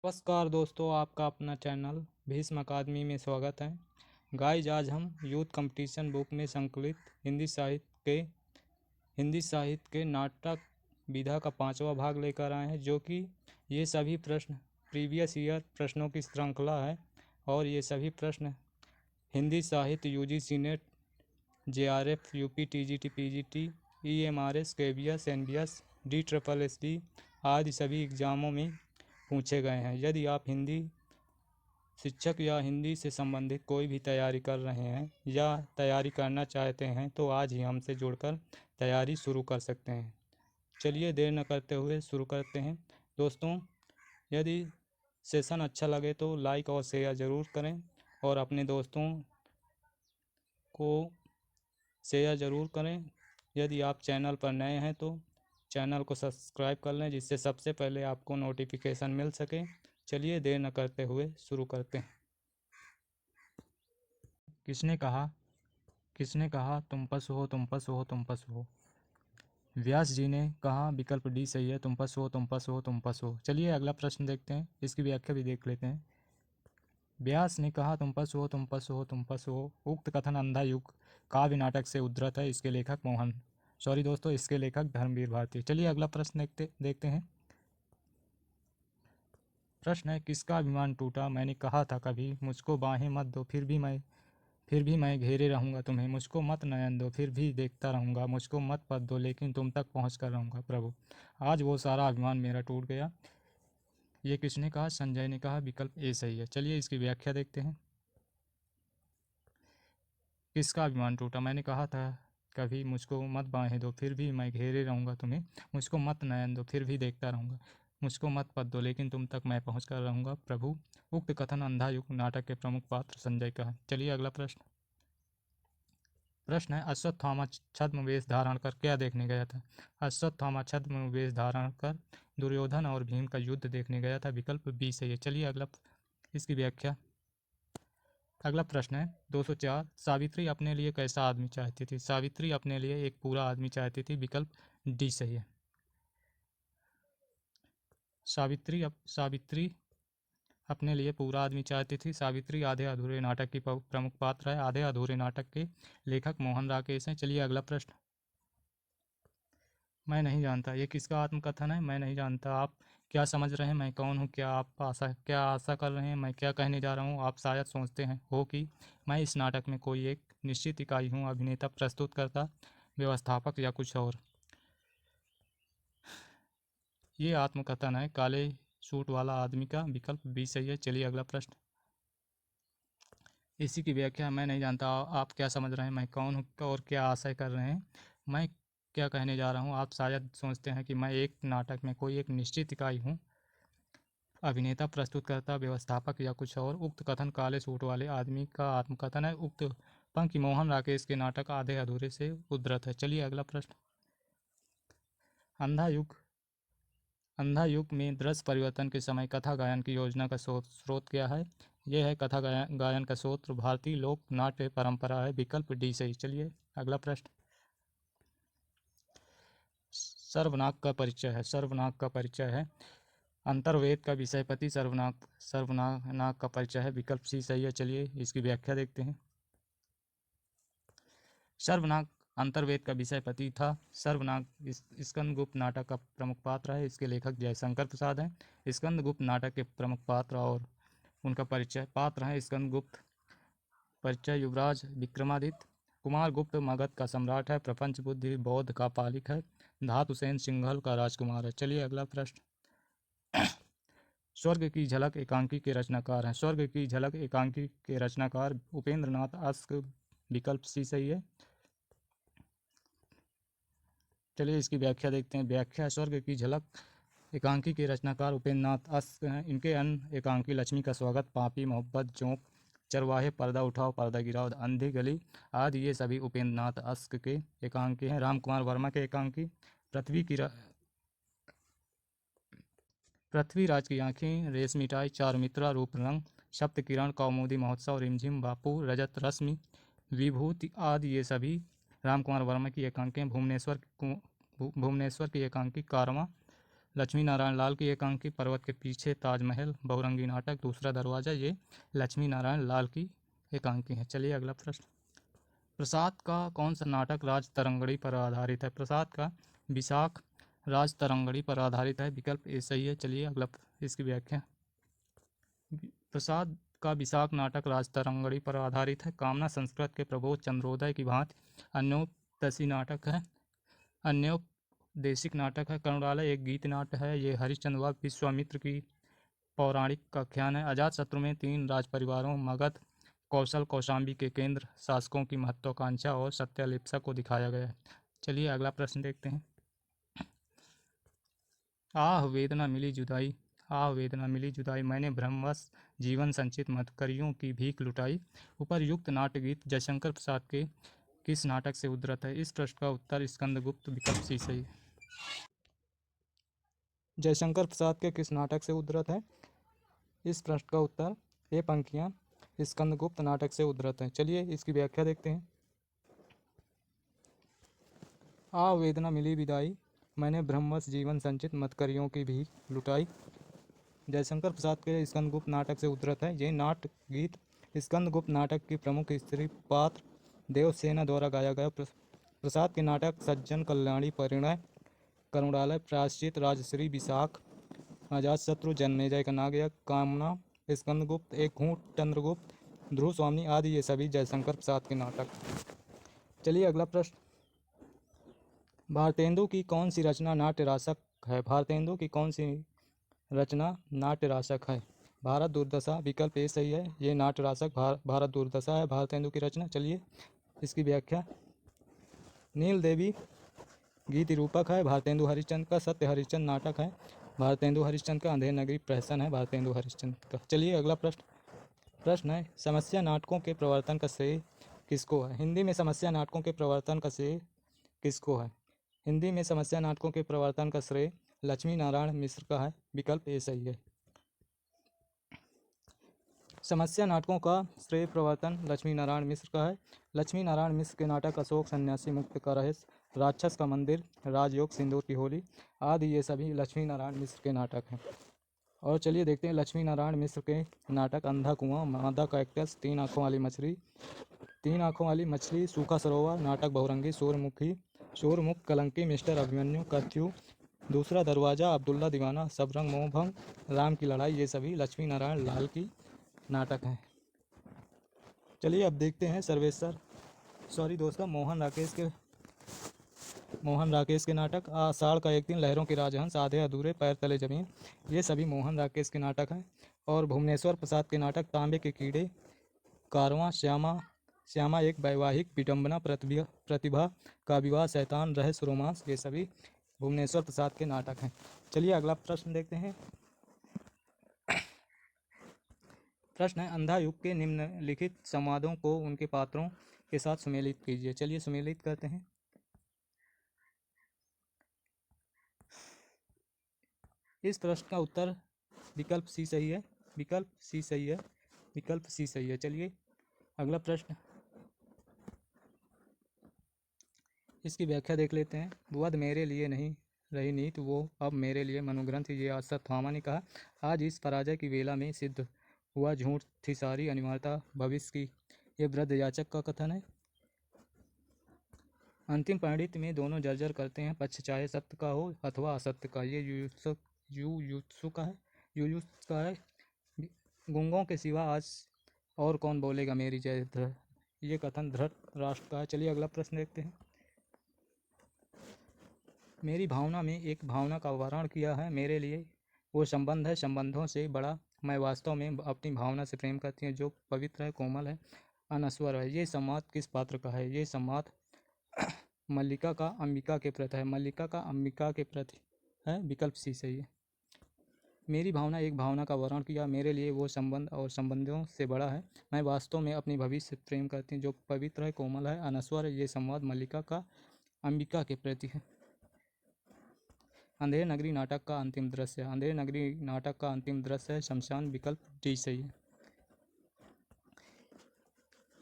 नमस्कार दोस्तों, आपका अपना चैनल भीष्म अकादमी में स्वागत है। गाइज, आज हम यूथ कंपटीशन बुक में संकलित हिंदी साहित्य के नाटक विधा का 5वां भाग लेकर आए हैं, जो कि ये सभी प्रश्न प्रीवियस ईयर प्रश्नों की श्रृंखला है। और ये सभी प्रश्न हिंदी साहित्य UGC net, JRF, UP, TGT, PGT, EMRS, KVS, NBS, DSSD आदि सभी एग्जामों में पूछे गए हैं। यदि आप हिंदी शिक्षक या हिंदी से संबंधित कोई भी तैयारी कर रहे हैं या तैयारी करना चाहते हैं तो आज ही हमसे जुड़कर तैयारी शुरू कर सकते हैं। चलिए देर न करते हुए शुरू करते हैं। दोस्तों, यदि सेशन अच्छा लगे तो लाइक और शेयर ज़रूर करें और अपने दोस्तों को शेयर ज़रूर करें। यदि आप चैनल पर नए हैं तो चैनल को सब्सक्राइब कर लें, जिससे सबसे पहले आपको नोटिफिकेशन मिल सके। चलिए देर न करते हुए शुरू करते हैं। किसने कहा तुम पशु हो, तुम पशु हो, तुम पशु हो। व्यास जी ने कहा विकल्प डी सही है, तुम पशु हो, तुम पशु हो, तुम पशु हो। चलिए अगला प्रश्न देखते हैं, इसकी व्याख्या भी देख लेते हैं। व्यास ने कहा तुम पशु हो, तुम पशु हो, तुम पशु हो। उक्त कथन अंधा युग काव्य नाटक से उद्धृत है। इसके लेखक इसके लेखक धर्मवीर भारती। चलिए अगला प्रश्न देखते हैं। प्रश्न है, किसका अभिमान टूटा? मैंने कहा था कभी मुझको बाहें मत दो, फिर भी मैं घेरे रहूंगा तुम्हें। मुझको मत नयन दो, फिर भी देखता रहूंगा। मुझको मत पद दो, लेकिन तुम तक पहुंच कर रहूंगा। प्रभु, आज वो सारा अभिमान मेरा टूट गया। ये किसने कहा? संजय ने कहा। विकल्प ए सही है। चलिए इसकी व्याख्या देखते हैं। किसका अभिमान टूटा? मैंने कहा था कभी मुझको मत बाहें दो, फिर भी मैं घेरे रहूंगा तुम्हें। मुझको मत नयन दो, फिर भी देखता रहूंगा। मुझको मत पद दो, लेकिन तुम तक मैं पहुंच कर रहूंगा। प्रभु। उक्त कथन अंधा युग नाटक के प्रमुख पात्र संजय का है। चलिए अगला प्रश्न है, अश्वत्थामा छद्म वेश धारण कर क्या देखने गया था? अश्वत्थामा छद्म वेश धारण कर दुर्योधन और भीम का युद्ध देखने गया था। विकल्प बी सही है। चलिए इसकी व्याख्या। अगला प्रश्न है 204। सावित्री अपने लिए कैसा आदमी चाहती थी? सावित्री अपने लिए एक पूरा आदमी चाहती थी। विकल्प डी सही है। सावित्री अपने लिए पूरा आदमी चाहती थी। सावित्री आधे अधूरे नाटक की प्रमुख पात्र है। आधे अधूरे नाटक के लेखक मोहन राकेश हैं। चलिए अगला प्रश्न। मैं नहीं जानता, ये किसका आत्मकथन है? मैं नहीं जानता। आप क्या समझ रहे हैं? मैं कौन हूँ? क्या आशा कर रहे हैं? मैं क्या कहने जा रहा हूँ? आप शायद सोचते हैं हो कि मैं इस नाटक में कोई एक निश्चित इकाई हूँ, अभिनेता, प्रस्तुतकर्ता, व्यवस्थापक या कुछ और। ये आत्मकथन है काले सूट वाला आदमी का। विकल्प बी सही है। चलिए अगला प्रश्न। इसी की व्याख्या। मैं नहीं जानता, आप क्या समझ रहे हैं? मैं कौन हूँ और क्या आशय कर रहे हैं? मैं क्या कहने जा रहा हूँ? आप शायद सोचते हैं कि मैं एक नाटक में कोई एक निश्चित इकाई हूँ, अभिनेता, प्रस्तुतकर्ता, व्यवस्थापक या कुछ और। उक्त कथन काले सूट वाले आदमी का आत्मकथन है। उक्त पंक्ति मोहन राकेश के नाटक आधे अधूरे से उद्धृत है। चलिए अगला प्रश्न। अंधा युग में दृश्य परिवर्तन के समय कथा गायन की योजना का स्रोत क्या है? यह है कथा गायन का स्रोत भारतीय लोक नाट्य परंपरा है। विकल्प डी सही। चलिए अगला प्रश्न। सर्वनाक का परिचय है। अंतर्वेद का विषयपति सर्वनाक का परिचय है। विकल्प सी सही है। चलिए इसकी व्याख्या देखते हैं। सर्वनाक अंतर्वेद का विषयपति था। सर्वनाक स्कंदगुप्त नाटक का प्रमुख पात्र है। इसके लेखक जयशंकर प्रसाद हैं। स्कंदगुप्त नाटक के प्रमुख पात्र और उनका परिचय पात्र हैं स्कंदगुप्त। परिचय युवराज विक्रमादित्य। कुमार गुप्त मगध का सम्राट है। प्रपंच बुद्धि बौद्ध का पालिक है। धातुसेन सिंघल का राजकुमार है। चलिए अगला प्रश्न। स्वर्ग की झलक एकांकी के रचनाकार हैं। स्वर्ग की झलक एकांकी के रचनाकार उपेंद्र नाथ अस्क। विकल्प सी सही है। चलिए इसकी व्याख्या देखते हैं। व्याख्या। स्वर्ग की झलक एकांकी के रचनाकार उपेंद्र नाथ अस्क हैं। इनके अन्य एकांकी लक्ष्मी का स्वागत, पापी, मोहब्बत, जोंक, चरवाहे, पर्दा उठाओ पर्दा गिराओ, अंधी गली आदि ये सभी उपेंद्र नाथ अस्क के एकांकी हैं। रामकुमार वर्मा के एकांकी पृथ्वीराज की आंखें, रेशमिटाई, चारुमित्रा, रूप रंग, सप्त किरण, कौमुदी महोत्सव, रिमझिम, बापू, रजत रश्मि, विभूति आदि ये सभी रामकुमार वर्मा की एकांकें। भुवनेश्वर की एकांकी कारवां, लक्ष्मी नारायण लाल की एकांकी, पर्वत के पीछे ताजमहल, बहुरंगी नाटक, दूसरा दरवाजा, ये लक्ष्मी नारायण लाल की एकांकी है। चलिए अगला प्रश्न, प्रसाद का कौन सा नाटक राज तरंगड़ी पर आधारित है? प्रसाद का विशाख राज तरंगड़ी पर आधारित है, विकल्प ए सही है। चलिए अगला इसकी व्याख्या, प्रसाद का विशाख नाटक राज तरंगड़ी पर आधारित है। कामना संस्कृत के प्रबोध चंद्रोदय की भांति अन्योपदेशी नाटक है, अन्योपदेशिक नाटक है। करुणालय एक गीत नाट्य है, ये हरिश्चंद्र व विश्वामित्र की पौराणिक आख्यान है। अजातशत्रु में 3 राज परिवारों मगध, कौशल, कौशांबी के केंद्र शासकों की महत्वाकांक्षा और सत्यालिप्सा को दिखाया गया है। चलिए अगला प्रश्न देखते हैं, आह वेदना मिली जुदाई, आह वेदना मिली जुदाई, मैंने भ्रमवश जीवन संचित मदकरियों की भीख लुटाई, उपर्युक्त नाट्य गीत जयशंकर प्रसाद के किस नाटक से उद्धृत है? इस प्रश्न का उत्तर स्कंदगुप्त, विकल्प सी सही। जयशंकर प्रसाद के किस नाटक से उद्धृत है? इस प्रश्न का उत्तर ये पंक्तियाँ स्कंदगुप्त नाटक से उद्धृत हैं। चलिए इसकी व्याख्या देखते हैं, आ वेदना मिली विदाई, मैंने ब्रह्मवश जीवन संचित मदकरियों की भीख लुटाई, जयशंकर प्रसाद के स्कंदगुप्त नाटक से उद्धृत है। ये नाट्य गीत स्कंदगुप्त नाटक की प्रमुख स्त्री पात्र देवसेना द्वारा गाया गया। प्रसाद के नाटक सज्जन कल्याणी, परिणय, करुणालय, प्रायश्चित, राजश्री, विशाख, अजातशत्रु, जन्मेजय का नागयज्ञ, कामना, स्कंदगुप्त, एक घूंट, चंद्रगुप्त, ध्रुव स्वामी आदि ये सभी जयशंकर प्रसाद के नाटक। चलिए अगला प्रश्न, भारतेंदु की कौन सी रचना नाट्य रासक है? भारतेंदु की कौन सी रचना नाट्य रासक है? भारत दुर्दशा, विकल्प ए सही है। ये नाट्य रासक भारत दुर्दशा है भारतेंदु की रचना। चलिए इसकी व्याख्या, नील देवी गीत रूपक है भारतेंदु हरिश्चंद्र का, सत्य हरिश्चंद्र नाटक है भारतेंदु हरिश्चंद्र का, अंधेर नगरी प्रहसन है भारतेंदु हरिश्चंद्र का। चलिए अगला प्रश्न है, समस्या नाटकों के प्रवर्तन का श्रेय किसको है? हिंदी में समस्या नाटकों के प्रवर्तन का श्रेय किसको है? हिंदी में समस्या नाटकों के प्रवर्तन का श्रेय लक्ष्मी नारायण मिश्र का है, विकल्प ए सही है। समस्या नाटकों का श्रेय प्रवर्तन लक्ष्मी नारायण मिश्र का है। लक्ष्मी नारायण मिश्र के नाटक अशोक सन्यासी मुक्त का रहस्य, राक्षस का मंदिर, राजयोग, सिंदूर की होली आदि ये सभी लक्ष्मी नारायण मिश्र के नाटक हैं। और चलिए देखते हैं लक्ष्मी नारायण मिश्र के नाटक, अंधा कुआं, मादा कैक्टस, 3 आँखों वाली मछली, 3 आँखों वाली मछली, सूखा सरोवर, नाटक बहुरंगी, शोरमुख, कलंकी, मिस्टर अभिमन्यु, कर्फ्यू, दूसरा दरवाजा, अब्दुल्ला दीवाना, सबरंग मोहभंग, राम की लड़ाई ये सभी लक्ष्मी नारायण लाल की नाटक हैं। चलिए अब देखते हैं मोहन राकेश के नाटक, आषाढ़ का एक दिन, लहरों की राजहंस, आधे अधूरे, पैर तले जमीन, ये सभी मोहन राकेश के नाटक हैं। और भुवनेश्वर प्रसाद के नाटक, तांबे के कीड़े, कारवां, श्यामा एक वैवाहिक विडंबना, प्रतिभा का विवाह, शैतान, रहस्य, रोमांस, ये सभी भुवनेश्वर प्रसाद के नाटक हैं। चलिए अगला प्रश्न देखते हैं, प्रश्न है, अंधा युग के निम्नलिखित संवादों को उनके पात्रों के साथ सुमेलित कीजिए। चलिए सुमेलित करते हैं, इस प्रश्न का उत्तर विकल्प सी सही है, विकल्प सी सही है, विकल्प सी सही है। चलिए अगला प्रश्न, इसकी व्याख्या देख लेते हैं, वध मेरे लिए नहीं रही नीत, वो अब मेरे लिए मनुग्रंथ, ये अश्वत्थामा ने कहा। आज इस पराजय की वेला में सिद्ध हुआ झूठ थी सारी अनिवार्यता भविष्य की, ये वृद्ध याचक का कथन है। अंतिम पंडित में दोनों जर्जर करते हैं, पक्ष चाहे सत्य का हो अथवा असत्य का, ये युयुत्सु का है। गुंगों के सिवा आज और कौन बोलेगा मेरी जय, ये कथन धृतराष्ट्र का है। चलिए अगला प्रश्न देखते हैं, मेरी भावना में एक भावना का वर्णन किया है, मेरे लिए वो संबंध है संबंधों से बड़ा, मैं वास्तव में अपनी भावना से प्रेम करती हूँ, जो पवित्र है, कोमल है, अनश्वर है। ये संवाद किस पात्र का है? ये संवाद मल्लिका का अंबिका के प्रति है, मल्लिका का अंबिका के प्रति है, विकल्प सी सही है। मेरी भावना एक भावना का वर्णन किया, मेरे लिए वो संबंध और संबंधों से बड़ा है, मैं वास्तव में अपनी भविष्य से प्रेम करती हूँ, जो पवित्र है, कोमल है, अनश्वर है। ये संवाद मल्लिका का अंबिका के प्रति है। अंधेर नगरी नाटक का अंतिम दृश्य, अंधेर नगरी नाटक का अंतिम दृश्य है शमशान, विकल्प डी सही है।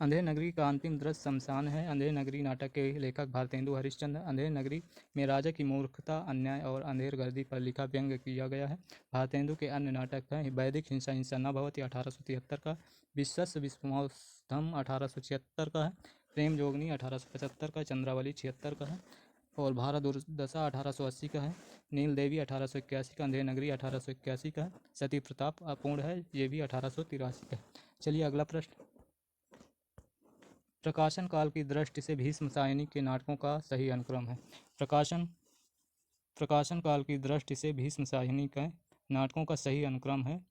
अंधेर नगरी का अंतिम दृश्य शमशान है। अंधेर नगरी नाटक के लेखक भारतेंदु हरिश्चंद्र। अंधेर नगरी में राजा की मूर्खता, अन्याय और अंधेर गर्दी पर लिखा व्यंग्य किया गया है। भारतेंदु के अन्य नाटक हैं वैदिक हिंसा हिंसा न भवति 1873 का, विश्वस्य विश्वमोत्थम 1876 का है, प्रेम जोगनी 1875 का, चंद्रावली 76 का है और भारत दुर्दशा 1880 का है, नील देवी 1881 का, अंधेर नगरी 1881 का है, सती प्रताप अपूर्ण है ये भी 1883 का है। चलिए अगला प्रश्न। प्रकाशन काल की दृष्टि से भीष्म सायनी के नाटकों का सही अनुक्रम है। प्रकाशन काल की दृष्टि से भीष्म सायनी के नाटकों का सही अनुक्रम है।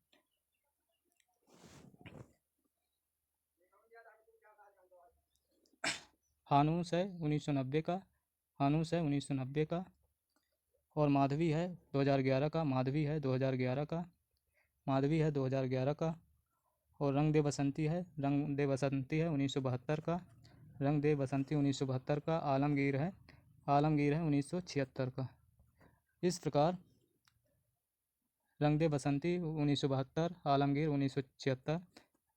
हानूस है 1990 का, हानूस है 1990 का और माधवी है 2011 का, माधवी है 2011 का, माधवी है 2011 का और रंग दे बसंती है, रंग दे बसंती है 1972 का, रंग दे बसंती 1972 का, आलमगीर है 1976 का। इस प्रकार रंग दे बसंती 1972, आलमगीर 1976,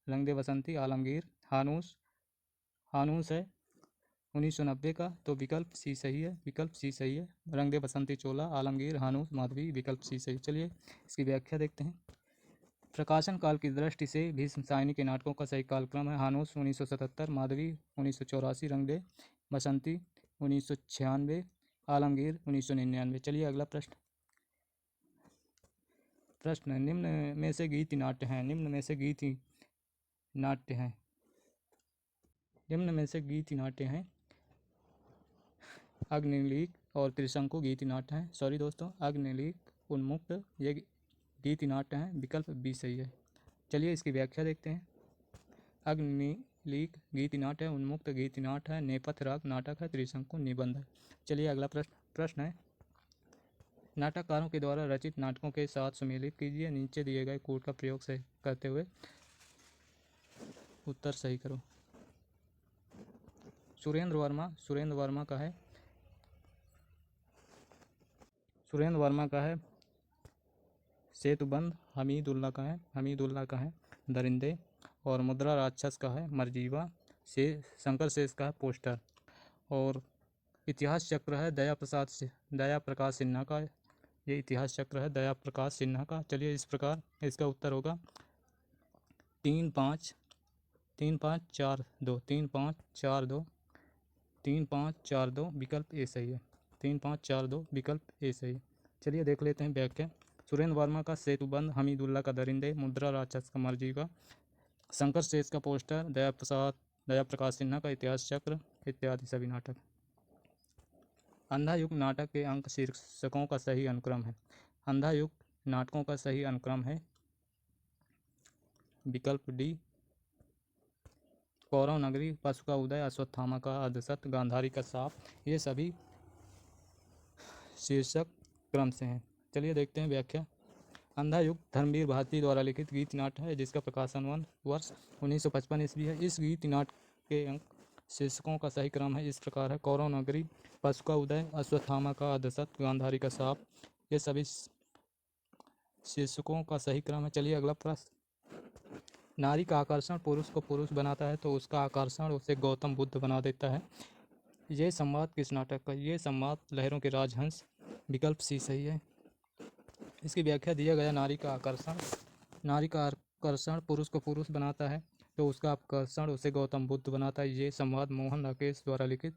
रंग दे बसंती, आलमगीर, हानूस है 1990 का, तो विकल्प सी सही है, विकल्प सी सही है। रंग दे बसंती चोला, आलमगीर, हानूस, माधवी, विकल्प सी सही। चलिए इसकी व्याख्या देखते हैं। प्रकाशन काल की दृष्टि से भीष्म सायनी के नाटकों का सही कालक्रम है हानूस 1977, माधवी 1984, रंग दे बसंती 1996, आलमगीर 1999। चलिए अगला प्रश्न। निम्न में से गीति नाट्य हैं, निम्न में से गीति नाट्य हैं, निम्न में से गीति नाट्य हैं अग्निलीक और त्रिशंकु गीति नाट्य हैं। सॉरी दोस्तों, अग्निलीक, उन्मुक्त ये गीति नाट्य हैं, विकल्प बी सही है। चलिए इसकी व्याख्या देखते हैं। अग्निलीक गीति नाट्य है, उन्मुक्त गीति नाट्य है, नेपथ्य राग नाटक है, त्रिशंकु निबंध है। चलिए अगला प्रश्न है नाटककारों के द्वारा रचित नाटकों के साथ सुमेलित कीजिए, नीचे दिए गए कोड का प्रयोग से करते हुए उत्तर सही करो। सुरेंद्र वर्मा का है, सुरेंद्र वर्मा का है सेतुबंद, हमीदुल्ला का है दरिंदे और मुद्रा राक्षस का है मरजीवा, से शंकर शेष का है पोस्टर और इतिहास चक्र है दया प्रकाश सिन्हा का, ये इतिहास चक्र है दया प्रकाश सिन्हा का। चलिए इस प्रकार इसका उत्तर होगा 3-5-4-2, 3-5-4-2 विकल्प ए सही है, 3-5-4-2 विकल्प ए सही है। चलिए देख लेते हैं व्याख्या। सुरेंद्र वर्मा का सेतुबंद, हमीदुल्ला का दरिंदे, मुद्रा राक्षस का मरजीवा, शंकर शेष का पोस्टर, दया प्रकाश सिन्हा का इतिहास चक्र इत्यादि सभी नाटक। अंधा युग नाटक के अंक शीर्षकों का सही अनुक्रम है। अंधा युग नाटकों का सही अनुक्रम है विकल्प डी, कौरव नगरी, पशु का उदय, अश्वत्थामा का अर्धसत्य, गांधारी का साप, ये सभी शीर्षक क्रम से हैं। चलिए देखते हैं व्याख्या। अंधा युग धर्मवीर भारती द्वारा लिखित गीत नाट्य है जिसका प्रकाशन वर्ष 1955 ईस्वी है। इस गीत नाट्य के अंक शीर्षकों का सही क्रम है इस प्रकार है: कौरव नगरी, पशु का उदय, अश्वत्थामा का अर्धसत्य, गांधारी का साप, ये सभी शीर्षकों का सही क्रम है। चलिए अगला प्रश्न। नारी का आकर्षण पुरुष को पुरुष बनाता है तो उसका आकर्षण उसे गौतम बुद्ध बना देता है। ये संवाद किस नाटक का? ये संवाद लहरों के राजहंस, विकल्प सी सही है। इसकी व्याख्या दिया गया नारी का आकर्षण पुरुष को पुरुष बनाता है तो उसका आकर्षण उसे गौतम बुद्ध बनाता है। ये संवाद मोहन राकेश द्वारा लिखित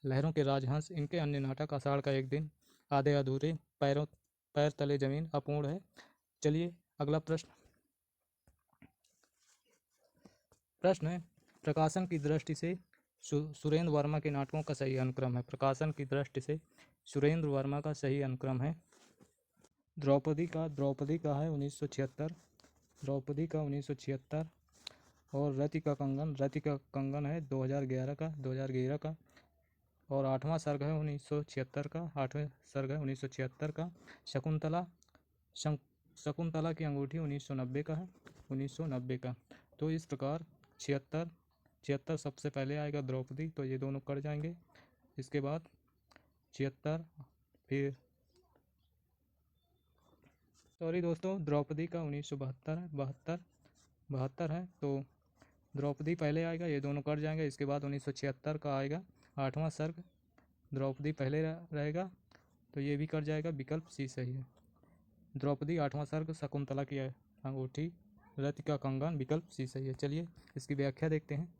लहरों के राजहंस, इनके अन्य नाटक आषाढ़ का एक दिन, आधे अधूरे, पैर तले जमीन अपूर्ण है। चलिए अगला प्रश्न है प्रकाशन की दृष्टि से सुरेंद्र वर्मा के नाटकों का सही अनुक्रम है। प्रकाशन की दृष्टि से सुरेंद्र वर्मा का सही अनुक्रम है द्रौपदी का है 1976, द्रौपदी का 1976 और रति का कंगन है 2011 का और 8वां सर्ग है 1976 का, 8वें सर्ग है 1976 का। शकुंतला की अंगूठी 1990 का है, 1990 का। तो इस प्रकार 76 सबसे पहले आएगा द्रौपदी, तो ये दोनों कट जाएंगे। इसके बाद 76 फिर सॉरी दोस्तों, द्रौपदी का 1972 है, 72 है, तो द्रौपदी पहले आएगा, ये दोनों कट जाएंगे। इसके बाद 1976 का आएगा 8वां सर्ग, द्रौपदी पहले रहेगा तो ये भी कट जाएगा, विकल्प सी सही है। द्रौपदी 8वां सर्ग, शकुंतला की अंगूठी, रति का कंगन, विकल्प सी सही है। चलिए इसकी व्याख्या देखते हैं।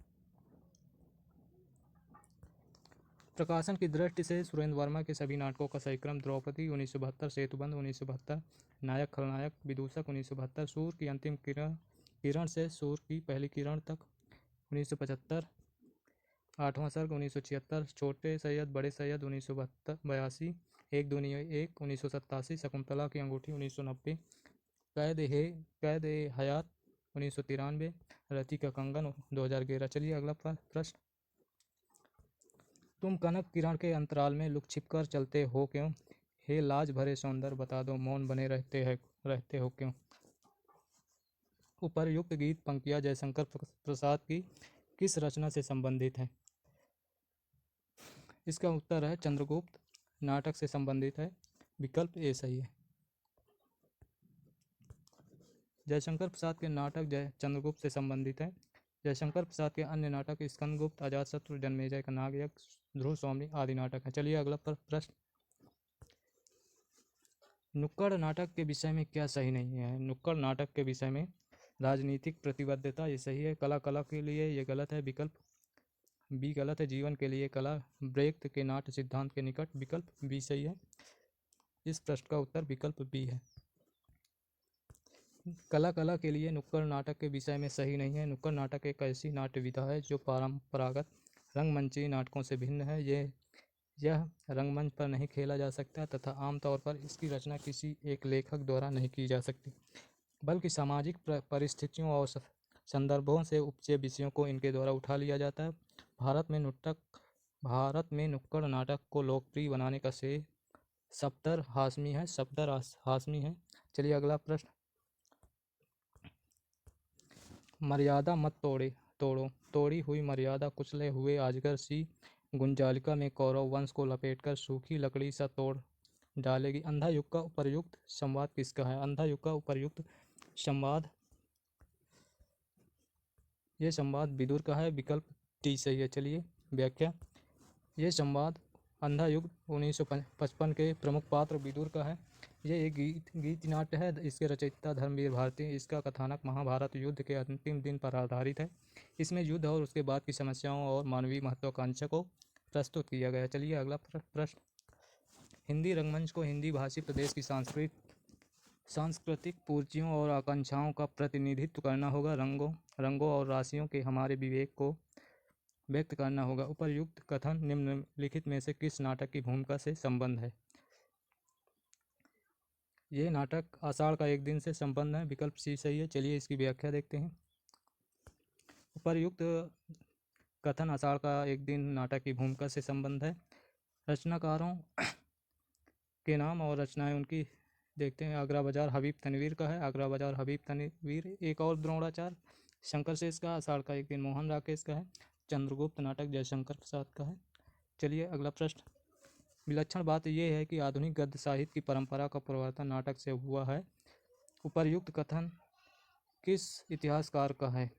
प्रकाशन की दृष्टि से सुरेंद्र वर्मा के सभी नाटकों का सही क्रम: द्रौपदी 1972, सेतुबंध 1972, नायक खलनायक विदूषक 1972, सूर्य की अंतिम किरण से सूर्य की पहली किरण तक 1975, 8वां सर्ग 1976, छोटे सैयद बड़े सैयद 1982, एक दुनिया एक 1987, शकुंतला की अंगूठी 1990, कैद ए हयात 1993, रति का कंगन 2011। चलिए अगला प्रश्न। तुम कनक किरण के अंतराल में लुक छिप कर चलते हो क्यों? हे लाज भरे सौंदर्य बता दो, मौन बने रहते हो क्यों? उपर्युक्त गीत पंक्तियां जयशंकर प्रसाद की किस रचना से संबंधित है? इसका उत्तर है चंद्रगुप्त नाटक से संबंधित है, विकल्प ए सही है। जयशंकर प्रसाद के नाटक चंद्रगुप्त से संबंधित है। जयशंकर प्रसाद के अन्य नाटक स्कंदगुप्त, अजातशत्रु, जन्मेजय का नागयज्ञ, ध्रुव स्वामी आदि नाटक है। चलिए अगला प्रश्न। नुक्कड़ नाटक के विषय में क्या सही नहीं है? नुक्कड़ नाटक के विषय में राजनीतिक प्रतिबद्धता, ये सही है। कला के लिए ये गलत है, विकल्प बी गलत है। जीवन के लिए कला, ब्रेख्त के नाट्य सिद्धांत के निकट, विकल्प बी सही है। इस प्रश्न का उत्तर विकल्प बी है। कला के लिए नुक्कड़ नाटक के विषय में सही नहीं है। नुक्कड़ नाटक एक ऐसी नाट्य विधा है जो परंपरागत रंगमंची नाटकों से भिन्न है। यह रंगमंच पर नहीं खेला जा सकता तथा आमतौर पर इसकी रचना किसी एक लेखक द्वारा नहीं की जा सकती, बल्कि सामाजिक परिस्थितियों और संदर्भों से उपजे विषयों को इनके द्वारा उठा लिया जाता है। भारत में नुक्कड़ नाटक को लोकप्रिय बनाने का श्रेय सफदर हाशमी है। चलिए अगला प्रश्न। मर्यादा मत तोड़ो, तोड़ी हुई मर्यादा कुचले हुए अजगर सी गुंजालिका में कौरव वंश को लपेटकर सूखी लकड़ी सा तोड़ डालेगी। अंधा युग का उपर्युक्त संवाद किसका है? अंधा युग का उपर्युक्त संवाद, ये संवाद विदुर का है, विकल्प टी सही है। चलिए व्याख्या। ये संवाद अंधा युग 1955 के प्रमुख पात्र विदुर का है। ये एक गीत नाट्य है। इसके रचयिता धर्मवीर भारती। इसका कथानक महाभारत युद्ध के अंतिम दिन पर आधारित है। इसमें युद्ध और उसके बाद की समस्याओं और मानवीय महत्वाकांक्षा को प्रस्तुत किया गया। चलिए अगला प्रश्न। हिंदी रंगमंच को हिंदी भाषी प्रदेश की सांस्कृतिक पूर्तियों और आकांक्षाओं का प्रतिनिधित्व करना होगा। रंगों और राशियों के हमारे विवेक को व्यक्त करना होगा। उपर्युक्त कथन निम्नलिखित में से किस नाटक की भूमिका से संबंध है? ये नाटक आषाढ़ का एक दिन से संबंध है, विकल्प सी सही है। चलिए इसकी व्याख्या देखते हैं। उपर्युक्त कथन आषाढ़ का एक दिन नाटक की भूमिका से संबंध है। रचनाकारों के नाम और रचनाएं उनकी देखते हैं। आगरा बाजार हबीब तनवीर का है, आगरा बाजार हबीब तनवीर। एक और द्रोणाचार्य शंकर शेष का, आषाढ़ का एक दिन मोहन राकेश का है, चंद्रगुप्त नाटक जयशंकर प्रसाद का है। चलिए अगला प्रश्न। विलक्षण बात यह है कि आधुनिक गद्य साहित्य की परंपरा का प्रवर्तन नाटक से हुआ है। उपर्युक्त कथन किस इतिहासकार का है?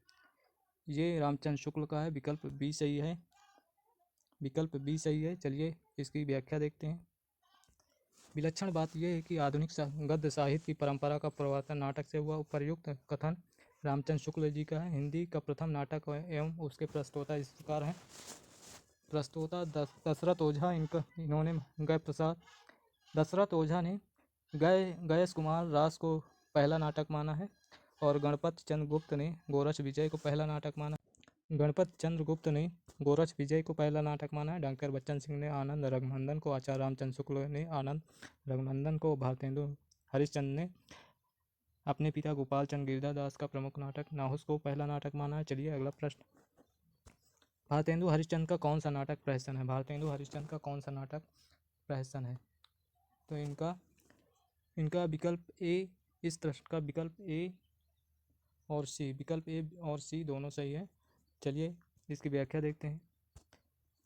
ये रामचंद्र शुक्ल का है, विकल्प बी सही है। विकल्प बी सही है। चलिए इसकी व्याख्या देखते हैं। विलक्षण बात यह है कि आधुनिक गद्य साहित्य की परंपरा का प्रवर्तन नाटक से हुआ। उपर्युक्त कथन रामचंद्र शुक्ल जी का है। हिंदी का प्रथम नाटक एवं उसके प्रस्तोता इस प्रकार हैं। प्रस्तोता दशरथ ओझा। इन्होंने दशरथ ओझा ने गयेश कुमार रास को पहला नाटक माना है और गणपत चंद्रगुप्त ने गोरक्ष विजय को पहला नाटक माना है। डॉक्टर बच्चन सिंह ने आनंद रघुनंदन को, आचार्य रामचंद्र शुक्ल ने आनंद रघुनंदन को, भारतेंदु हरिश्चंद्र ने अपने पिता गोपाल चंद्र गिरिधर का प्रमुख नाटक नाहुस को पहला नाटक माना है। चलिए अगला प्रश्न। भारतेंदु हरिश्चंद्र का कौन सा नाटक प्रहसन है? भारतेंदु हरिश्चंद्र का कौन सा नाटक प्रहसन है? तो इनका विकल्प ए, इस प्रश्न का विकल्प ए और सी दोनों सही है। चलिए इसकी व्याख्या देखते हैं।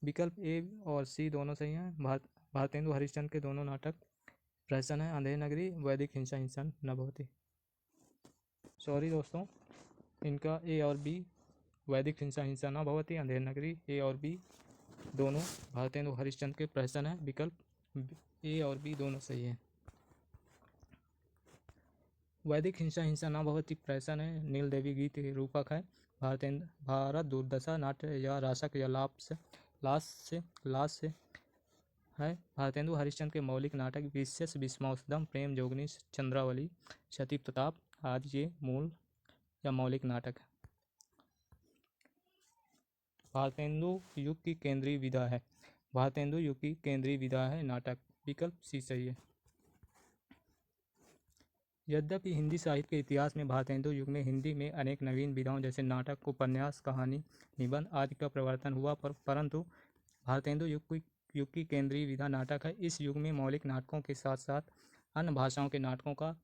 विकल्प ए और सी दोनों सही हैं। भारतेंदु हरिश्चंद्र के दोनों नाटक प्रहसन है। अंधेर नगरी, वैदिक हिंसा न भवति। सॉरी दोस्तों, इनका ए और बी वैदिक हिंसा हिंसा न भवति, अंधेर नगरी। ए और बी दोनों भारतेंदु हरिश्चंद्र के प्रहसन है। विकल्प ए और बी दोनों सही है। वैदिक हिंसा हिंसा न भवति प्रहसन है। नील देवी गीत रूपक है। भारत दुर्दशा नाट्य या रासक या लाश से है। भारतेंदु हरिश्चंद्र के मौलिक नाटक विशेष विस्मौसदम, प्रेम जोगनी, चंद्रावली, सती प्रताप आदि ये मूल या मौलिक नाटक है। भारतेंदु युग की केंद्रीय विधा है। भारतेंदु युग की केंद्रीय विधा है नाटक। विकल्प सी सही है। यद्यपि हिंदी साहित्य के इतिहास में भारतेंदु युग में हिंदी में अनेक नवीन विधाओं जैसे नाटक, उपन्यास, कहानी, निबंध आदि का प्रवर्तन हुआ, परंतु भारतेंदु युग की केंद्रीय विधा नाटक है। इस युग में मौलिक नाटकों के साथ साथ अन्य भाषाओं के नाटकों का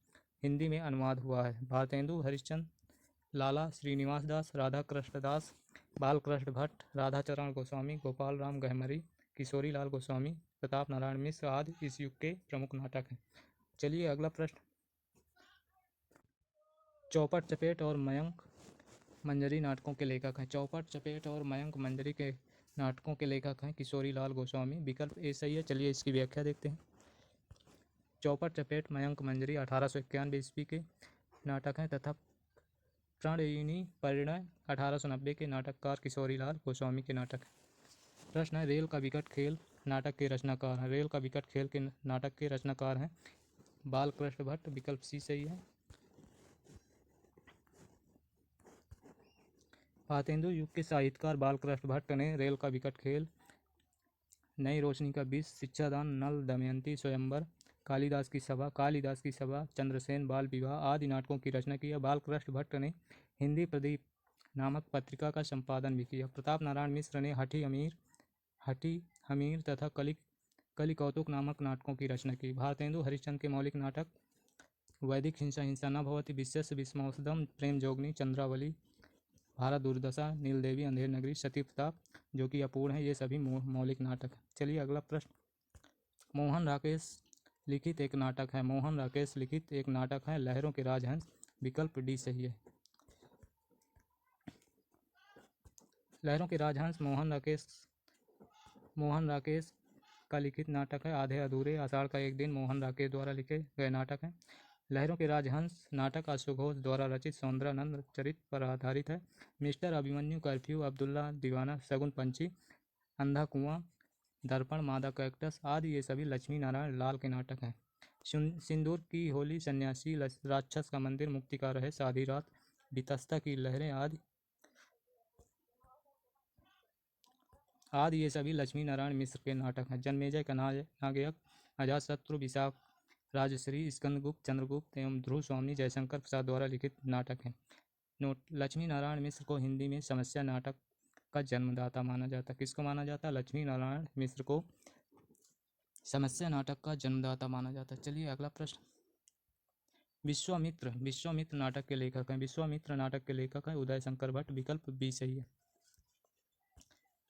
हिंदी में अनुवाद हुआ है। भारतेंदु हरिश्चंद्र, लाला श्रीनिवास दास, राधा कृष्ण दास, बालकृष्ण भट्ट, राधाचरण गोस्वामी, गोपाल राम गहमरी, किशोरी लाल गोस्वामी, प्रताप नारायण मिश्र आदि इस युग के प्रमुख नाटक हैं। चलिए अगला प्रश्न। चौपट चपेट और मयंक मंजरी नाटकों के लेखक हैं। चौपट चपेट और मयंक मंजरी के नाटकों के लेखक हैं किशोरी लाल गोस्वामी। विकल्प ए सही है। चलिए इसकी व्याख्या देखते हैं। चौपट चपेट मयंक मंजरी 1891 ईस्वी के नाटक हैं तथा प्रणयिनी परिणय 1890 के नाटककार किशोरी लाल गोस्वामी के नाटक है। प्रश्न है, रेल का विकट खेल नाटक के रचनाकार हैं। रेल का विकट खेल के नाटक के रचनाकार हैं बालकृष्ण भट्ट। विकल्प सी सही है। भारतेंदु युग के साहित्यकार बालकृष्ण भट्ट ने रेल का विकट खेल, नई रोशनी का बीज, शिक्षादान, नल दमयंती, स्वयंवर, कालिदास की सभा, चंद्रसेन बाल विवाह आदि नाटकों की रचना की है। बालकृष्ण भट्ट ने हिंदी प्रदीप नामक पत्रिका का संपादन भी किया। प्रताप नारायण मिश्र ने हठी हमीर तथा कली कौतुक नामक नाटकों की रचना की। भारतेंदु हरिश्चंद्र के मौलिक नाटक वैदिक हिंसा हिंसा न भवति, विशेष विस्मौसदम, प्रेम जोगनी, चंद्रावली, भारत दुर्दशा, नील देवी, अंधेर नगरी, सती प्रताप जो कि अपूर्ण है, ये सभी मौलिक नाटक है। चलिए अगला प्रश्न। मोहन राकेश लिखित एक नाटक है। मोहन राकेश लिखित एक नाटक है लहरों के राजहंस। विकल्प डी सही है। लहरों के राजहंस मोहन राकेश का लिखित नाटक है। आधे अधूरे, आषाढ़ का एक दिन मोहन राकेश द्वारा लिखे गए नाटक हैं। लहरों के राजहंस नाटक आशु घोष द्वारा रचित सौंदर्यानंद चरित्र पर आधारित है। मिस्टर अभिमन्यु, कर्फ्यू, अब्दुल्ला दीवाना, शगुन पंछी, अंधा कुआं, दर्पण, मादा कैक्टस आदि ये सभी लक्ष्मी नारायण लाल के नाटक हैं। सिंदूर की होली, सन्यासी, राक्षस का मंदिर, मुक्ति का रहे, आधी रात, वितस्ता की लहरें आदि ये सभी लक्ष्मी नारायण मिश्र के नाटक हैं। जन्मेजय का नागयक, अजातशत्रु, विशाख, राजश्री, स्कंदगुप्त, चंद्रगुप्त एवं ध्रुव स्वामी जयशंकर प्रसाद द्वारा लिखित नाटक हैं। नोट, लक्ष्मी नारायण मिश्र को हिंदी में समस्या नाटक का जन्मदाता माना जाता है। किसको माना जाता है? लक्ष्मी नारायण मिश्र को समस्या नाटक का जन्मदाता माना जाता है। चलिए अगला प्रश्न। विश्वामित्र नाटक के लेखक हैं। विश्वामित्र नाटक के लेखक हैं उदय शंकर भट्ट। विकल्प बी सही है।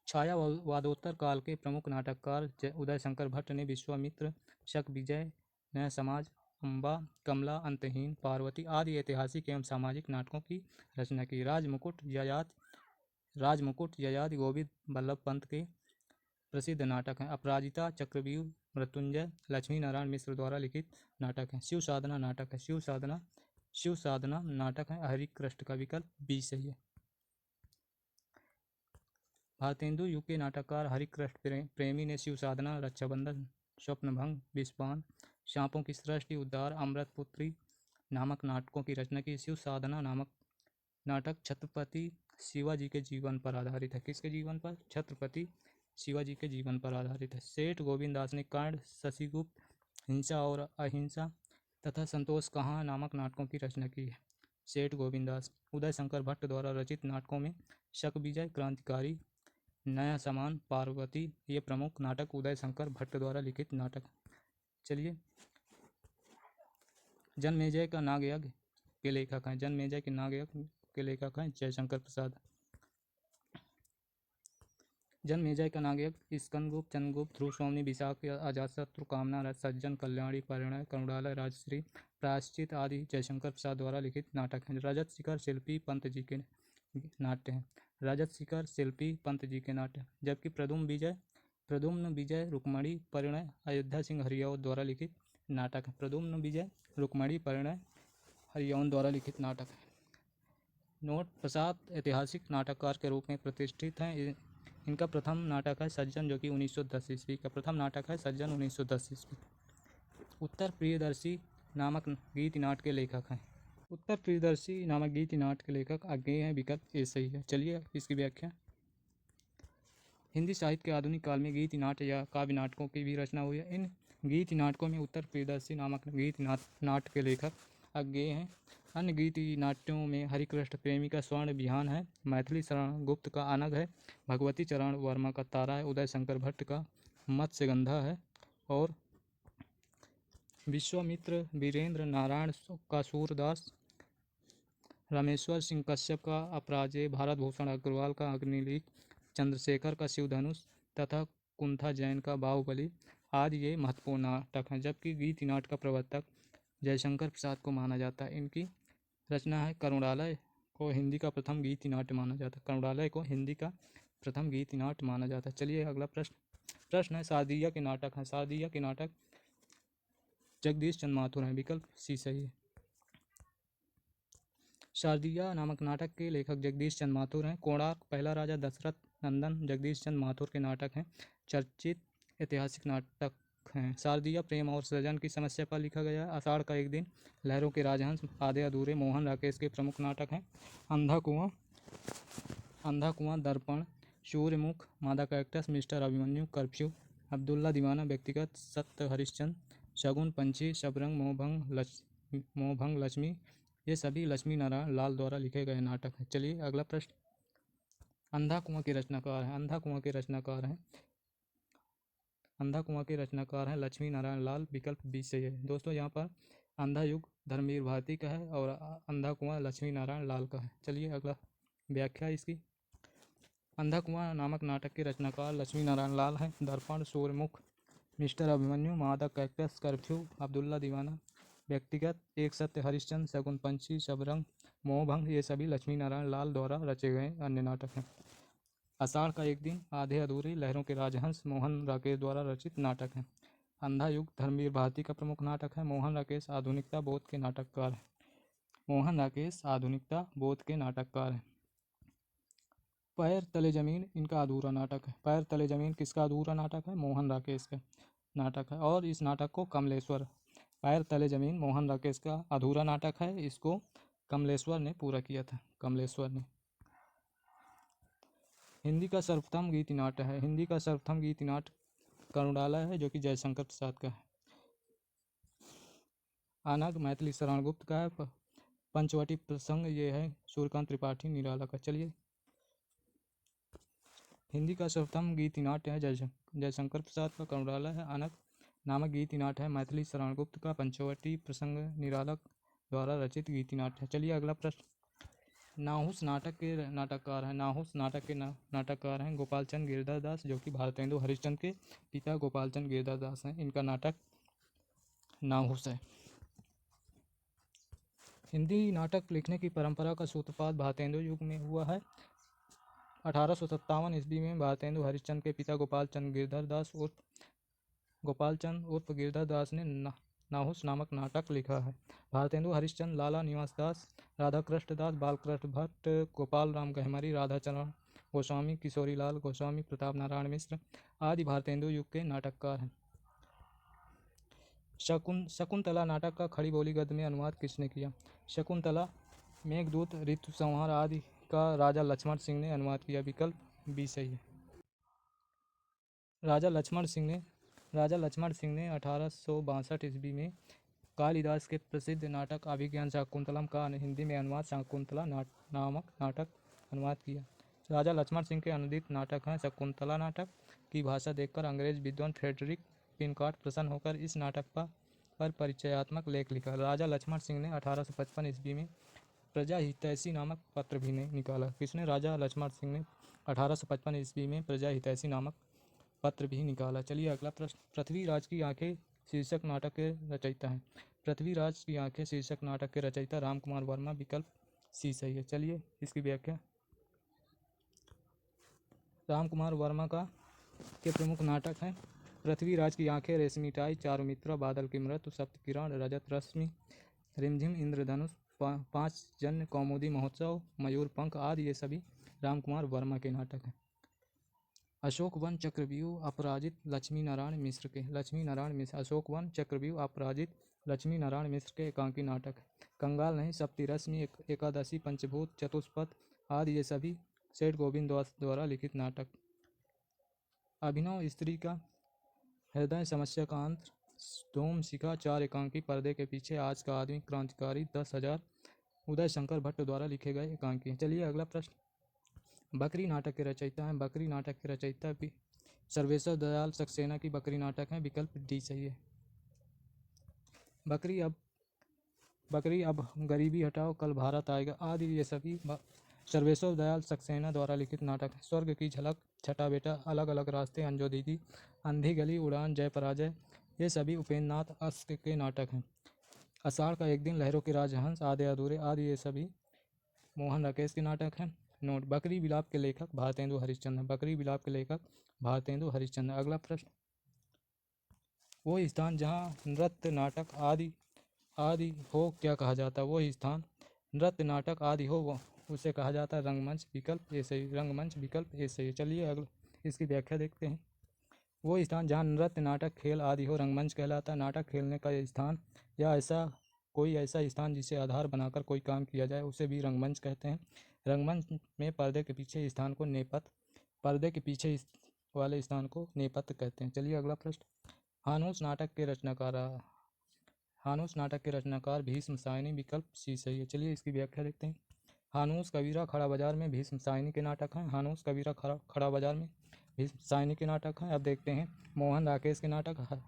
छायावादोत्तर काल के प्रमुख नाटककार उदय शंकर भट्ट ने विश्वामित्र, शक विजय, नया समाज, अम्बा, कमला, अंतहीन, पार्वती आदि ऐतिहासिक एवं सामाजिक नाटकों की रचना की। राजमुकुट ययाति गोविंद बल्लभ पंत के प्रसिद्ध नाटक हैं। अपराजिता, चक्रव्यूह, मृत्युंजय लक्ष्मी नारायण मिश्र द्वारा लिखित नाटक है। शिव साधना नाटक है हरिकृष्ण का। विकल्प बी सही है। भारतेंदु युग के नाटककार हरिकृष्ण प्रेमी ने शिव साधना, रक्षाबंधन, स्वप्नभंग, विषपान, सांपों की सृष्टि, उद्धार, अमृतपुत्री नामक नाटकों की रचना की। शिव साधना नामक नाटक छत्रपति शिवाजी के जीवन पर आधारित है। किसके जीवन पर? छत्रपति शिवाजी के जीवन पर आधारित है। सेठ गोविंददास ने कर्ण, शशिगुप्त, हिंसा और अहिंसा तथा संतोष कहाँ नामक नाटकों की रचना की है। सेठ गोविंददास। उदय शंकर भट्ट द्वारा रचित नाटकों में शक विजय, क्रांतिकारी, नया समान, पार्वती ये प्रमुख नाटक उदय शंकर भट्ट द्वारा लिखित नाटक। चलिए, जन्मेजय का नागयज्ञ के लेखक हैं। जन्मेजय के नागयज्ञ के लेखक हैं जयशंकर प्रसाद। जन्मेजय का नागयज्ञ स्कंदगुप्त, चंद्रगुप्त, ध्रुव स्वामी, विशाख, अजातशत्रु, कामना, सज्जन, कल्याणी, परिणय, करुणालय, राजश्री, प्रायश्चित आदि जयशंकर प्रसाद द्वारा लिखित नाटक हैं। रजत शिखर शिल्पी पंत जी के नाट्य हैं। रजत शिखर शिल्पी पंत जी के नाट्य, जबकि प्रद्युम्न विजय रुक्मणी परिणय अयोध्या सिंह हरिओं द्वारा लिखित नाटक है। प्रद्युम्न विजय रुक्मणी परिणय हरिओं द्वारा लिखित नाटक है। नोट: प्रसाद ऐतिहासिक नाटककार के रूप में प्रतिष्ठित हैं। इनका प्रथम नाटक है सज्जन, जो कि 1910 ईस्वी का प्रथम नाटक है सज्जन, 1910 ईस्वी। उत्तर प्रियदर्शी नामक गीत नाट्य के लेखक हैं। उत्तर प्रियदर्शी नामक गीत नाट्य के लेखक अज्ञेय हैं, विकल्प ए सही है। चलिए इसकी व्याख्या। हिंदी साहित्य के आधुनिक काल में गीत नाट्य या काव्य नाटकों की भी रचना हुई है। इन गीत नाटकों में उत्तर प्रियदर्शी नामक गीत नाट्य के लेखक अज्ञेय हैं। अन्य गीत नाट्यों में हरिकृष्ण प्रेमी का स्वर्ण विहान है, मैथिली शरण गुप्त का अनग है, भगवती चरण वर्मा का तारा है, उदय शंकर भट्ट का मत्स्यगंधा है और विश्वामित्र वीरेंद्र नारायण का सूरदास, रामेश्वर सिंह कश्यप का अपराजेय, भारत भूषण अग्रवाल का अग्निलिख, चंद्रशेखर का शिवधनुष तथा कुंथा जैन का बाहुबली आदि ये महत्वपूर्ण नाटक हैं। जबकि गीत नाट्य का प्रवर्तक जयशंकर प्रसाद को माना जाता है। इनकी रचना है करुणालय को हिंदी का प्रथम गीत नाट्य माना जाता है। करुणालय को हिंदी का प्रथम गीत नाट्य माना जाता है। चलिए अगला प्रश्न है शारदीय के नाटक हैं। शारदीय के नाटक जगदीश चंद्र माथुर हैं, विकल्प सी सही है। शारदीय नामक नाटक के लेखक जगदीश चंद्र माथुर हैं। कोणार्क, पहला राजा, दशरथ नंदन जगदीश चंद्र माथुर के नाटक हैं। चर्चित ऐतिहासिक नाटक हैं। शारदीय प्रेम और सृजन की समस्या पर लिखा गया है। आषाढ़ का एक दिन, लहरों के राजहंस, आधे अधूरे मोहन राकेश के प्रमुख नाटक हैं। अंधा कुआं, दर्पण, सूर्यमुख, मादा cactus, mister Abhimanyu, curfew, Abdullah दीवाना, व्यक्तिगत, सत्य हरिश्चंद्र, शगुन पंछी, शबरंग, मोहभंग लक्ष्मी ये सभी लक्ष्मी नारायण लाल द्वारा लिखे गए नाटक हैं। चलिए अगला प्रश्न। अंधा कुआं के रचनाकार हैं। अंधा कुआं के रचनाकार हैं लक्ष्मी नारायण लाल, विकल्प बी सही है। दोस्तों यहाँ पर अंधा युग धर्मवीर भारती का है और अंधा कुआं लक्ष्मी नारायण लाल का है। चलिए अगला व्याख्या इसकी। अंधा कुआं नामक नाटक के रचनाकार लक्ष्मी नारायण लाल हैं। दर्पण, सूर्यमुख, मिस्टर अभिमन्यु, मादा कैक्टस, कर्फ्यू, अब्दुल्ला दीवाना, व्यक्तिगत, एक सत्य हरिश्चंद्र, शगुन पंछी, शबरंग, मोहभंग ये सभी लक्ष्मी नारायण लाल द्वारा रचे गए अन्य नाटक हैं। आषाढ़ का एक दिन, आधे अधूरे, लहरों के राजहंस मोहन राकेश द्वारा रचित नाटक हैं। अंधा युग धर्मवीर भारती का प्रमुख नाटक है। मोहन राकेश आधुनिकता बोध के नाटककार हैं। पैर तले जमीन इनका अधूरा नाटक है। पैर तले जमीन किसका अधूरा नाटक है? मोहन राकेश का नाटक है। और इस नाटक को कमलेश्वर, पैर तले जमीन मोहन राकेश का अधूरा नाटक है, इसको कमलेश्वर ने पूरा किया था। कमलेश्वर ने। हिंदी का सर्वप्रथम गीत नाट्य है। हिंदी का सर्वप्रथम गीत नाट्य करुणालय है, जो कि जयशंकर प्रसाद का है। अनग मैथिली शरण गुप्त का है। पंचवटी प्रसंग ये है सूर्यकांत त्रिपाठी निराला का। चलिए हिंदी का सर्वप्रथम गीत नाट्य है जयशंकर प्रसाद का करुणालय है। अनग नामक गीत नाट्य है मैथिली शरण गुप्त का। पंचवटी प्रसंग निराला द्वारा रचित गीत नाट्य है। चलिए अगला प्रश्न। नाहुस नाटक के नाटककार हैं। नाहुस नाटक के नाटककार हैं गोपाल चंद गिरधर दास, जो कि भारतेंदु हरिश्चंद्र के पिता गोपाल चंद गिरधर दास हैं। इनका नाटक नाहुस है। हिंदी नाटक लिखने की परंपरा का सूत्रपात भारतेंदु युग में हुआ है। 1857 ईस्वी में भारतेंदु हरिश्चंद्र के पिता गोपाल चंद उर्फ गिरधर दास ने नाहुस नामक नाटक लिखा है। भारतेंदु हरिश्चंद्र, लाला निवास दास, राधाकृष्ण दास, बालकृष्ण भट्ट, गोपाल राम गहमरी, राधाचरण गोस्वामी, किशोरीलाल गोस्वामी, प्रताप नारायण मिश्र आदि भारतेंदु युग के नाटककार हैं। शकुंतला नाटक का खड़ी बोली गद्य में अनुवाद किसने किया? शकुंतला, मेघदूत, ऋतु संहार आदि का राजा लक्ष्मण सिंह ने अनुवाद किया। विकल्प बी सही है। राजा लक्ष्मण सिंह ने 1862 ईस्वी में कालिदास के प्रसिद्ध नाटक अभिज्ञान शाकुंतलम का हिंदी में अनुवाद शाकुंतला नामक नाटक अनुवाद किया। राजा लक्ष्मण सिंह के अनुदित नाटक हैं शकुंतला नाटक की भाषा देखकर अंग्रेज विद्वान फ्रेडरिक पिनकॉट प्रसन्न होकर इस नाटक पर परिचयात्मक लेख लिखा। राजा लक्ष्मण सिंह ने 1855 ईस्वी में प्रजा हितैषी नामक पत्र भी निकाला। किसने? राजा लक्ष्मण सिंह ने 1855 ईस्वी में प्रजा हितैषी नामक पत्र भी निकाला। चलिए अगला प्रश्न। पृथ्वीराज की आंखें शीर्षक नाटक के रचयिता हैं। पृथ्वीराज की आंखें शीर्षक नाटक के रचयिता राम कुमार वर्मा, विकल्प सी सही है। चलिए इसकी व्याख्या। रामकुमार वर्मा के प्रमुख नाटक हैं पृथ्वीराज की आंखें, रेशमी टाई, चारुमित्रा, बादल की मृत्यु, सप्तकिरण, रजत रश्मि, रिमझिम, इंद्रधनुष, पांच जन्य, कौमुदी महोत्सव, मयूर पंख आदि ये सभी रामकुमार वर्मा के नाटक हैं। अशोक वन चक्रव्यूह अपराजित लक्ष्मी नारायण मिश्र के अशोक वन चक्रव्यूह अपराजित लक्ष्मी नारायण मिश्र के एकांकी नाटक है। कंगाल नहीं, सप्तरश्मि, एकादशी, पंचभूत, चतुष्पथ आदि ये सभी सेठ गोविंद द्वारा लिखित नाटक। अभिनव स्त्री का हृदय, समस्या का अंत, धूम शिखा, चार एकांकी, पर्दे के पीछे, आज का आदमी, क्रांतिकारी, 10,000 उदय शंकर भट्ट द्वारा लिखे गए एकांकी। चलिए अगला प्रश्न। बकरी नाटक के रचयिता हैं। बकरी नाटक के रचयिता भी सर्वेश्वर दयाल सक्सेना की बकरी नाटक है। विकल्प डी सही है। बकरी अब गरीबी हटाओ, कल भारत आएगा आदि ये सभी सर्वेश्वर दयाल सक्सेना द्वारा लिखित नाटक है। स्वर्ग की झलक, छठा बेटा, अलग अलग रास्ते, अंजो दीदी, अंधी गली, उड़ान, जय पराजय ये सभी उपेंद्र नाथ अस्त के नाटक हैं। आषाढ़ का एक दिन, लहरों के राजहंस, आधे अधूरे आदि ये सभी मोहन राकेश के नाटक हैं। नोट, बकरी विलाप के लेखक भारतेंदु हरिश्चंद्र। बकरी विलाप के लेखक भारतेंदु हरिश्चंद्र। अगला प्रश्न। वो स्थान जहाँ नृत्य नाटक आदि हो क्या कहा जाता है? वो स्थान नृत्य नाटक आदि हो वो उसे कहा जाता है रंगमंच। विकल्प ए सही। रंगमंच विकल्प ए सही। चलिए अगला इसकी व्याख्या देखते हैं। वो स्थान जहाँ नृत्य नाटक खेल आदि हो रंगमंच कहलाता है। नाटक खेलने का स्थान या कोई ऐसा स्थान जिसे आधार बनाकर कोई काम किया जाए उसे भी रंगमंच कहते हैं। रंगमंच में पर्दे के पीछे स्थान को नेपथ्य, पर्दे के पीछे वाले स्थान को नेपथ्य कहते हैं। चलिए अगला प्रश्न। हानूस नाटक के रचनाकार भीष्म सायनी। विकल्प सी सही है। चलिए इसकी व्याख्या देखते हैं। हानूस कबीरा खड़ा बाजार में भीष्म सायनी के नाटक हैं। हानूस कबीरा खड़ा बाजार में भीष्म सायनी के नाटक हैं। अब देखते हैं मोहन राकेश के नाटक।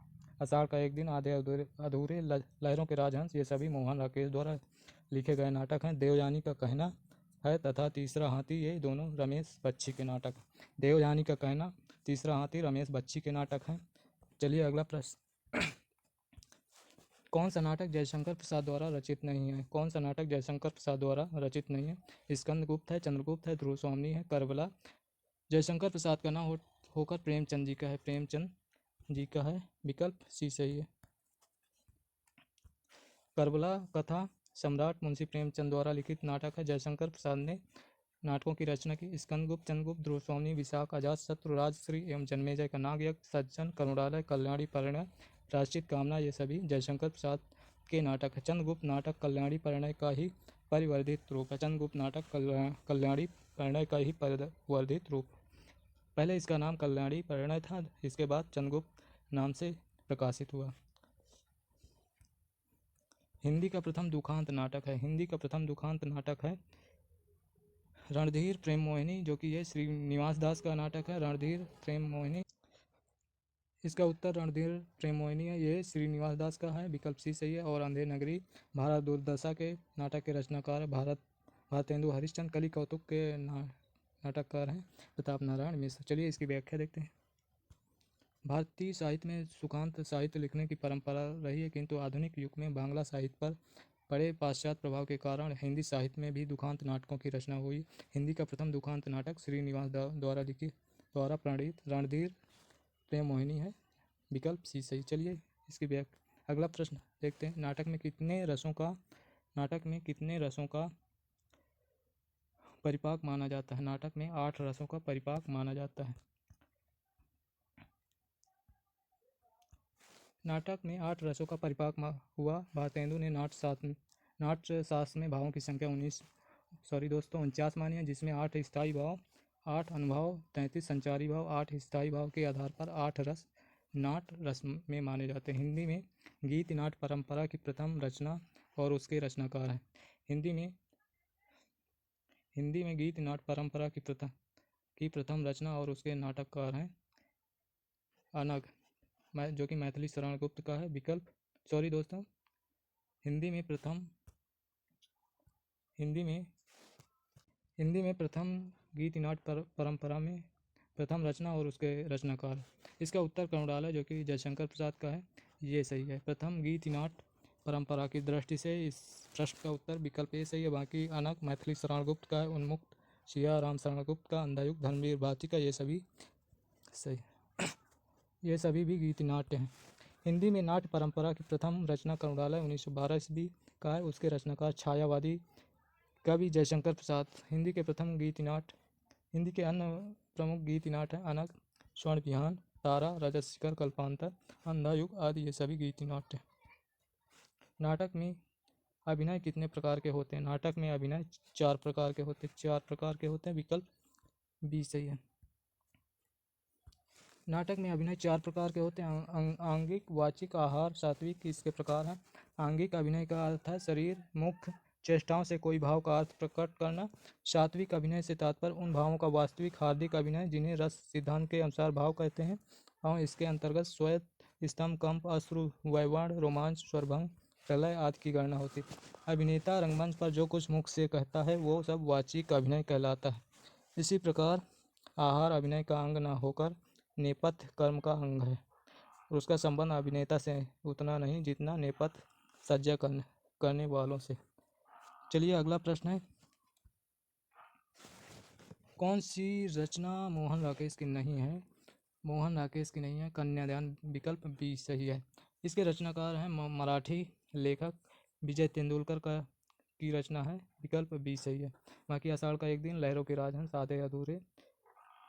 आषाढ़ का एक दिन, आधे अधूरे, लहरों के राजहंस ये सभी मोहन राकेश द्वारा लिखे गए नाटक हैं। देवयानी का कहना है तथा तीसरा हाथी ये दोनों रमेश बच्ची के नाटक। देवयानी का कहना, तीसरा हाथी रमेश बच्ची के नाटक हैं। चलिए अगला प्रश्न। कौन सा नाटक जयशंकर प्रसाद द्वारा रचित नहीं है? कौन सा नाटक जयशंकर प्रसाद द्वारा रचित नहीं है? स्कंदगुप्त है, चंद्रगुप्त है, ध्रुव स्वामी है, करबला जयशंकर प्रसाद का नाम होकर प्रेमचंद जी का है। प्रेमचंद जी का है। विकल्प सी सही है। करबला कथा सम्राट मुंशी प्रेमचंद द्वारा लिखित नाटक है। जयशंकर प्रसाद ने नाटकों की रचना की। स्कंदगुप्त, चंद्रगुप्त, ध्रुव स्वामी, विशाख, अजातशत्रु, राजश्री एवं जन्मेजय का नागयज्ञ, सज्जन, करुणालय, कल्याणी, परिणय, प्रायश्चित, कामना ये सभी जयशंकर प्रसाद के नाटक है। चंद्रगुप्त नाटक कल्याणी परिणय का ही परिवर्धित रूप है। चंद्रगुप्त नाटक कल्याणी परिणय का ही परिवर्धित रूप। पहले इसका नाम कल्याणी परिणय था, इसके बाद चंद्रगुप्त नाम से प्रकाशित हुआ। हिंदी का प्रथम दुखांत नाटक है। हिंदी का प्रथम दुखांत नाटक है रणधीर प्रेम मोहिनी, जो कि ये श्रीनिवास दास का नाटक है। रणधीर प्रेम मोहिनी, इसका उत्तर रणधीर प्रेम मोहिनी है, ये श्रीनिवास दास का है। विकल्प सी सही है। और अंधे नगरी भारत दुर्दशा के नाटक के रचनाकार भारतेंदु हरिश्चंद्र। कली कौतुक के नाटककार हैं प्रताप नारायण मिश्र। चलिए इसकी व्याख्या देखते हैं। भारतीय साहित्य में सुखांत साहित्य लिखने की परंपरा रही है, किंतु आधुनिक युग में बांग्ला साहित्य पर पड़े पाश्चात्य प्रभाव के कारण हिंदी साहित्य में भी दुखांत नाटकों की रचना हुई। हिंदी का प्रथम दुखांत नाटक श्रीनिवास द्वारा प्रणीत रणधीर प्रेम मोहिनी है। विकल्प सी सही। चलिए इसकी व्याख्या। अगला प्रश्न देखते हैं। नाटक में कितने रसों का परिपाक माना जाता है? नाटक में 8 रसों का परिपाक माना जाता है। नाटक में 8 रसों का परिपाक हुआ। भारतेंदु ने नाट्य शास्त्र में भावों की संख्या 49 मानी है, जिसमें 8 स्थायी भाव, 8 अनुभाव, 33 संचारी भाव, 8 स्थायी भाव के आधार पर 8 रस नाट रस में माने जाते हैं। हिंदी में गीत नाट परंपरा की प्रथम रचना और उसके रचनाकार हैं। हिंदी में गीत नाट परंपरा की प्रथम रचना और उसके नाटककार हैं अनग, जो कि मैथिली शरण गुप्त का है। विकल्प हिंदी में प्रथम गीत नाट परंपरा में प्रथम रचना और उसके रचनाकार। इसका उत्तर करुणालय, जो कि जयशंकर प्रसाद का है, ये सही है। प्रथम गीत नाट परंपरा की दृष्टि से इस प्रश्न का उत्तर विकल्प ए सही है। बाकी अनक मैथिली शरण गुप्त का है। उन्मुक्त सियाराम शरण गुप्त का, अंधायुग धर्मवीर भारती का, ये सभी सही ये सभी भी गीति नाट्य हैं। हिंदी में नाट्य परंपरा की प्रथम रचना करुणालय 1912 ईस्वी का है। उसके रचनाकार छायावादी कवि जयशंकर प्रसाद। हिंदी के प्रथम गीति नाट्य हिंदी के अन्य प्रमुख गीति नाट्य हैं अनग, स्वर्ण विहान, तारा, रजत शिखर, कल्पांतर, अंधा युग आदि, ये सभी गीति नाट्य हैं। नाटक में अभिनय कितने प्रकार के होते हैं? नाटक में अभिनय 4 प्रकार के होते हैं। विकल्प बी सही है। नाटक में अभिनय 4 प्रकार के होते हैं। आंगिक, वाचिक, आहार, सात्विक। इसके प्रकार हैं। आंगिक अभिनय का अर्थ है शरीर, मुख, चेष्टाओं से कोई भाव का अर्थ प्रकट करना। सात्विक अभिनय से तात्पर्य उन भावों का वास्तविक हार्दिक अभिनय जिन्हें रस सिद्धांत के अनुसार भाव कहते हैं और इसके अंतर्गत श्वेत, स्तंभ, कंप, अश्रु, वैवाण, रोमांच, स्वरभंग, प्रलय आदि की गणना होती है। अभिनेता रंगमंच पर जो कुछ मुख से कहता है वो सब वाचिक अभिनय कहलाता है। इसी प्रकार आहार अभिनय का अंग न होकर नेपथ्य कर्म का अंग है और उसका संबंध अभिनेता से उतना नहीं जितना नेपथ्य सज्जा करने वालों से। चलिए अगला प्रश्न है, कौन सी रचना मोहन राकेश की नहीं है? मोहन राकेश की नहीं है कन्यादान, विकल्प बी सही है। इसके रचनाकार हैं मराठी लेखक विजय तेंदुलकर की रचना है, विकल्प बी सही है। बाकी आषाढ़ का एक दिन, लहरों के राजहंस, आधे अधूरे,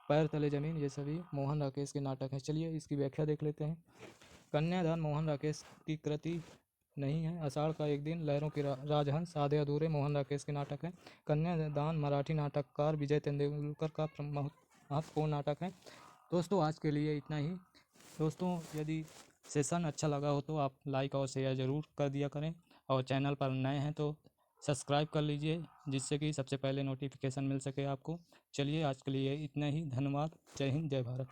पैर तले जमीन, ये सभी मोहन राकेश के नाटक हैं। चलिए इसकी व्याख्या देख लेते हैं। कन्यादान मोहन राकेश की कृति नहीं है। आषाढ़ का एक दिन, लहरों के राजहंस, आधे अधूरे मोहन राकेश के नाटक हैं। कन्यादान मराठी नाटककार विजय तेंदुलकर का महत्वपूर्ण नाटक है। दोस्तों आज के लिए इतना ही। दोस्तों यदि सेशन अच्छा लगा हो तो आप लाइक और शेयर ज़रूर कर दिया करें और चैनल पर नए हैं तो सब्सक्राइब कर लीजिए जिससे कि सबसे पहले नोटिफिकेशन मिल सके आपको। चलिए आज के लिए इतना ही। धन्यवाद। जय हिंद, जय भारत।